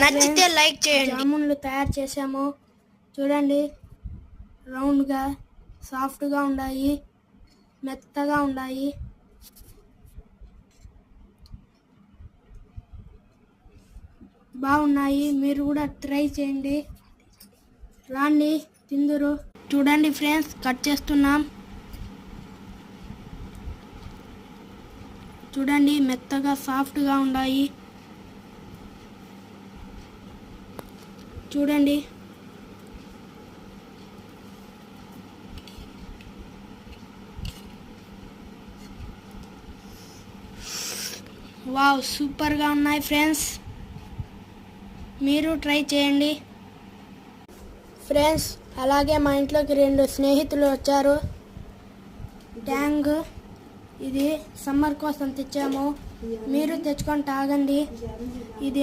నచ్చితే లైక్ చేయండి. జామున్లు తయారు చేసాము చూడండి. రౌండ్గా సాఫ్ట్గా ఉన్నాయి, మెత్తగా ఉన్నాయి. బాగున్నాయి. మీరు కూడా ట్రై చేయండి. రాండి తిందురు. చూడండి ఫ్రెండ్స్, కట్ చేస్తున్నాం. చూడండి, మెత్తగా సాఫ్ట్గా ఉన్నాయి. చూడండి. వావ్, సూపర్గా ఉన్నాయి ఫ్రెండ్స్. మీరు ట్రై చేయండి ఫ్రెండ్స్. అలాగే మా ఇంట్లోకి 2 స్నేహితులు వచ్చారు. ట్యాంగ్ ఇది సమ్మర్ కోసం తెచ్చాము. మీరు తెచ్చుకొని తాగండి. ఇది